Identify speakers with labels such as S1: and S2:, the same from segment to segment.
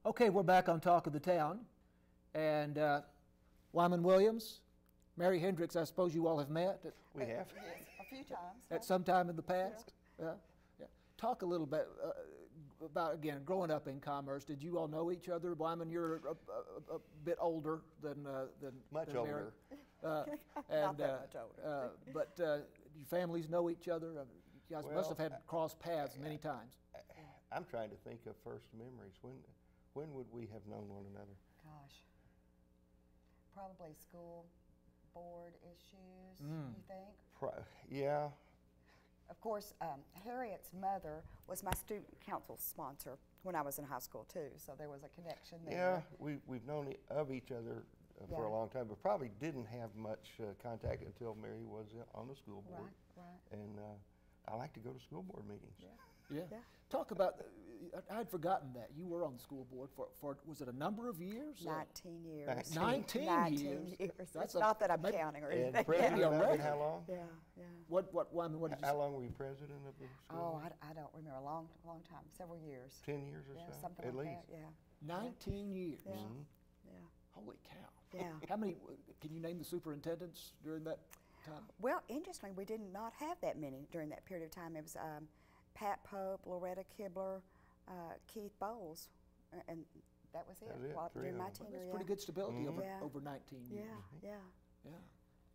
S1: Okay, we're back on Talk of the Town, and Wyman Williams, Mary Hendrix, I suppose you all have met.
S2: We have.
S3: Yes, a few times.
S1: At some time in the past? Yeah. Yeah. Talk a little bit about, again, growing up in Commerce. Did you all know each other? Wyman, you're a bit older than
S2: Much
S1: Mary.
S2: older.
S3: Not that much older.
S1: But your families know each other? You guys must have had crossed paths many times.
S2: I'm trying to think of first memories. When would we have known one another?
S3: Gosh, probably school board issues, you think?
S2: Yeah.
S3: Of course, Harriet's mother was my student council sponsor when I was in high school too, so there was a connection there.
S2: Yeah, we've known of each other for a long time, but probably didn't have much contact until Mary was on the school board.
S3: Right.
S2: And I like to go to school board meetings.
S1: Yeah. Talk about, I'd forgotten that. You were on the school board for was it a number of years?
S3: 19 years.
S1: 19 years?
S3: That's it's not that I'm counting or anything.
S2: And president of it, how long?
S3: Yeah.
S1: What did you
S2: How
S1: say?
S2: long were you president of the school board?
S3: I don't remember. A long time, several years.
S2: 10 years or
S3: Yeah,
S2: so?
S3: something
S2: at
S3: like
S2: least.
S3: that, yeah.
S1: 19 years?
S3: Yeah. Yeah.
S1: Holy cow.
S3: Yeah.
S1: How many, can you name the superintendents during that time?
S3: Well, interestingly, we did not have that many during that period of time. It was Pat Pope, Loretta Kibler, Keith Bowles, and that was it. During my tenure.
S1: That's pretty good stability over 19 years.
S3: Yeah.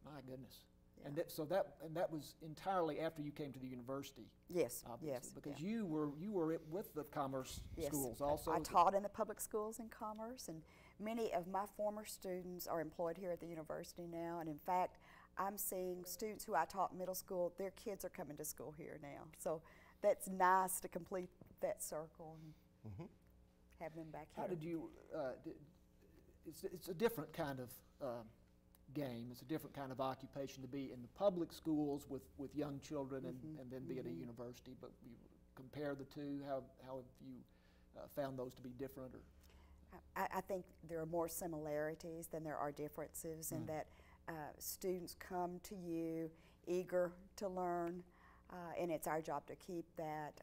S1: My goodness.
S3: Yeah.
S1: And that was entirely after you came to the university.
S3: Yes.
S1: Obviously,
S3: Yes.
S1: because you were with the commerce schools also.
S3: I taught in the public schools in Commerce, and many of my former students are employed here at the university now. And in fact, I'm seeing students who I taught middle school, their kids are coming to school here now. So that's nice to complete that circle and have them back here.
S1: How did you? It's a different kind of game. It's a different kind of occupation to be in the public schools with young children and then be at a university. But you compare the two. How have you found those to be different? Or
S3: I think there are more similarities than there are differences in that students come to you eager to learn, and it's our job to keep that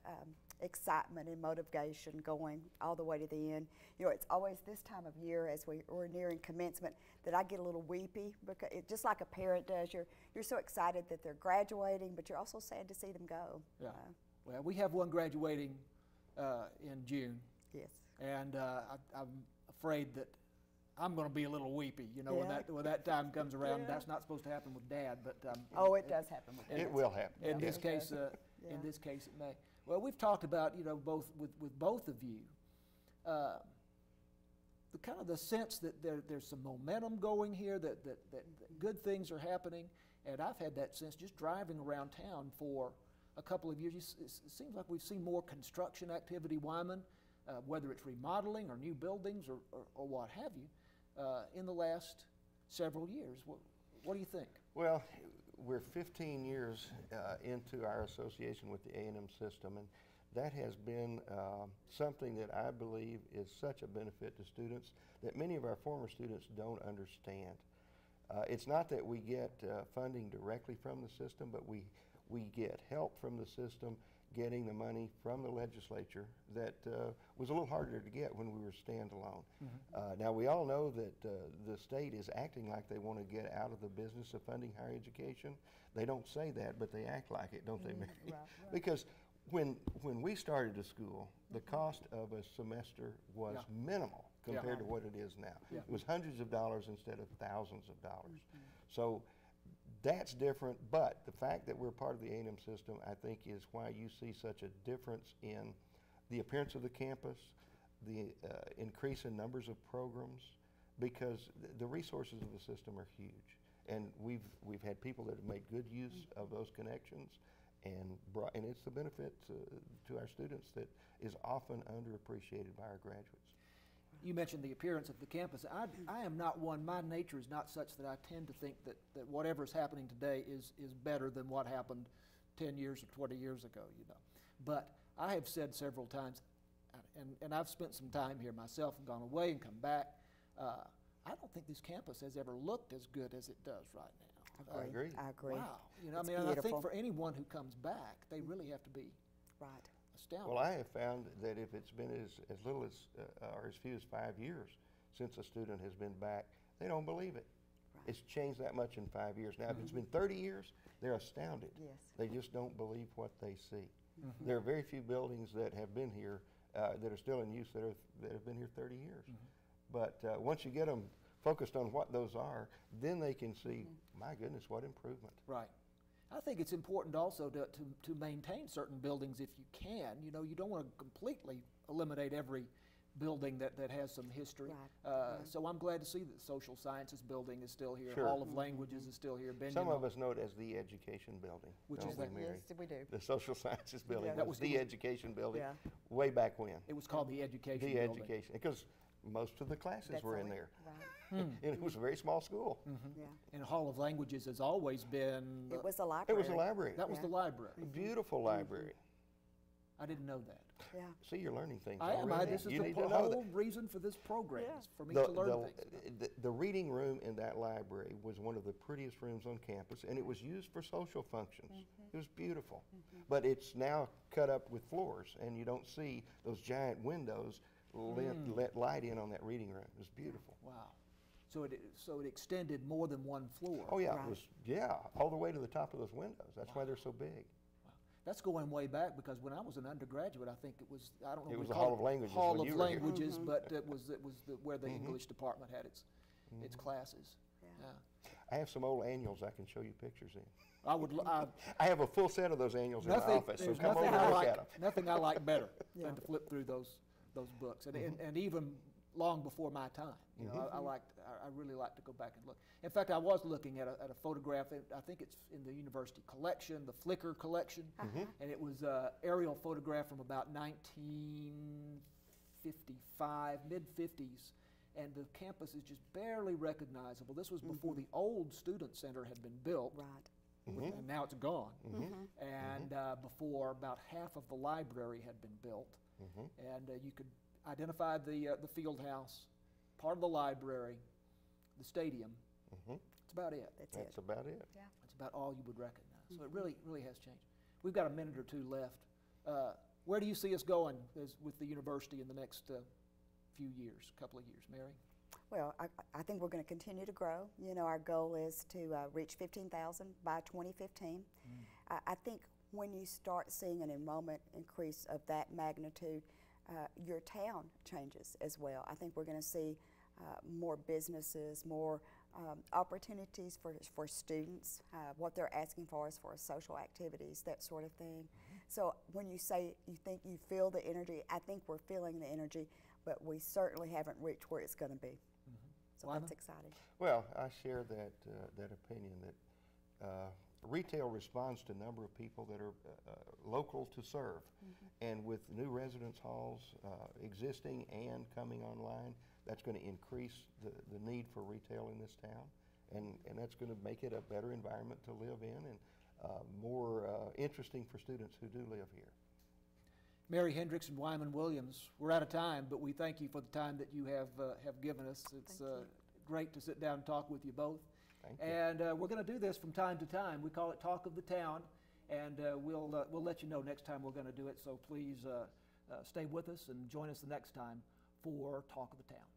S3: excitement and motivation going all the way to the end. You know, it's always this time of year as we're nearing commencement that I get a little weepy, because just like a parent does, you're so excited that they're graduating, but you're also sad to see them go.
S1: Yeah. Well, we have one graduating in June.
S3: Yes.
S1: And I'm afraid that I'm going to be a little weepy, you know, when that time comes around. That's not supposed to happen with Dad, but
S3: it does happen with Dad.
S2: It will happen.
S1: In this case, in this case, it may. Well, we've talked about, you know, with both of you, the kind of the sense that there's some momentum going here, that good things are happening, and I've had that sense just driving around town for a couple of years. It seems like we've seen more construction activity, Wyman, whether it's remodeling or new buildings or what have you, in the last several years. What do you think?
S2: Well, we're 15 years into our association with the A&M system, and that has been something that I believe is such a benefit to students that many of our former students don't understand. It's not that we get funding directly from the system, but we get help from the system getting the money from the legislature that was a little harder to get when we were standalone. Now, we all know that the state is acting like they want to get out of the business of funding higher education. They don't say that, but they act like it, don't they, Mary?
S3: Right.
S2: Because when we started the school, the cost of a semester was minimal compared to what it is now. It was hundreds of dollars instead of thousands of dollars. So that's different, but the fact that we're part of the A&M system, I think, is why you see such a difference in the appearance of the campus, the increase in numbers of programs, because the resources of the system are huge. And we've had people that have made good use of those connections, and it's the benefit to our students that is often underappreciated by our graduates.
S1: You mentioned the appearance of the campus. I am not one, my nature is not such that I tend to think that whatever is happening today is better than what happened 10 years or 20 years ago, you know. But I have said several times, and I've spent some time here myself and gone away and come back, I don't think this campus has ever looked as good as it does right now.
S2: I agree.
S3: I agree.
S1: Wow. You know,
S3: It's
S1: I mean,
S3: beautiful.
S1: I think for anyone who comes back, they really have to be astounding.
S2: Well, I have found that if it's been as little as, or as few as 5 years since a student has been back, they don't believe it.
S3: Right.
S2: It's changed that much in 5 years. Now, if it's been 30 years, they're astounded.
S3: Yes.
S2: They just don't believe what they see. There are very few buildings that have been here, that are still in use, that have been here 30 years. But once you get them focused on what those are, then they can see, my goodness, what improvement.
S1: Right. I think it's important also to maintain certain buildings if you can. You know, you don't want to completely eliminate every building that has some history.
S3: Right.
S1: So I'm glad to see that the Social Sciences building is still here.
S2: Sure.
S1: Hall of Languages is still here.
S2: Some of us know it as the Education Building.
S1: Which
S2: don't
S1: is
S2: we,
S1: that?
S2: Mary?
S3: Yes, we do.
S2: The Social Sciences Building.
S3: Yeah.
S2: That was the Education Building
S3: Yeah.
S2: way back when.
S1: It was called the Education
S2: The
S1: Building.
S2: Education, because most of the classes
S3: That's
S2: were
S3: all
S2: in
S3: we-
S2: there.
S3: Right.
S2: And it was a very small school.
S3: Yeah.
S1: And Hall of Languages has always been.
S3: It was a
S2: It
S3: library.
S2: was a library.
S1: That was
S3: Yeah.
S1: the library.
S2: A beautiful library.
S1: I didn't know that.
S3: Yeah.
S2: See, you're learning things
S1: I am.
S2: already.
S1: This is
S2: You
S1: the
S2: need to know that.
S1: whole reason for this program,
S3: Yeah.
S1: is for me to learn things.
S2: The reading room in that library was one of the prettiest rooms on campus, and it was used for social functions. It was beautiful. But it's now cut up with floors, and you don't see those giant windows let light in on that reading room. It was beautiful.
S1: Wow. So it extended more than one floor.
S2: Oh, yeah,
S3: Right.
S2: it was, all the way to the top of those windows. That's why they're so big.
S1: That's going way back, because when I was an undergraduate, I think it was, I don't know.
S2: It
S1: if
S2: was
S1: we
S2: the
S1: call
S2: Hall
S1: it
S2: of Languages
S1: Hall
S2: when
S1: of
S2: you were here.
S1: Languages, but it was where the English department had its classes.
S3: Yeah.
S1: Yeah.
S2: I have some old annuals I can show you pictures in.
S1: I would,
S2: I have a full set of those annuals in my office, so
S1: there's
S2: come over
S1: nothing
S2: and
S1: I
S2: look
S1: like,
S2: at them.
S1: nothing I like better
S3: Yeah.
S1: than to flip through those books, and even long before my time. You know, I really like to go back and look. In fact, I was looking at a photograph. I think it's in the university collection, the Flickr collection, and it was an aerial photograph from about 1955, mid-50s, and the campus is just barely recognizable. This was before the old student center had been built,
S3: Right.
S1: and now it's gone, and before about half of the library had been built, and you could identify the field house, part of the library, the stadium. That's about it.
S2: That's about it.
S3: Yeah.
S1: That's about all you would recognize. So it really has changed. We've got a minute or two left. Where do you see us going with the university in the next few years, couple of years, Mary?
S3: Well, I think we're going to continue to grow. You know, our goal is to reach 15,000 by 2015. I think when you start seeing an enrollment increase of that magnitude, your town changes as well. I think we're going to see more businesses, more opportunities for students, what they're asking for as far as social activities, that sort of thing. So when you say you think you feel the energy, I think we're feeling the energy, but we certainly haven't reached where it's going to be. So that's exciting.
S2: Well, I share that opinion that retail responds to a number of people that are local to serve. And with new residence halls existing and coming online, that's going to increase the need for retail in this town. And that's going to make it a better environment to live in, and more interesting for students who do live here.
S1: Mary Hendrix and Wyman Williams, we're out of time, but we thank you for the time that you have given us. It's great to sit down and talk with you both.
S2: Thank you.
S1: And we're going to do this from time to time. We call it Talk of the Town, and we'll let you know next time we're going to do it. So please stay with us and join us the next time for Talk of the Town.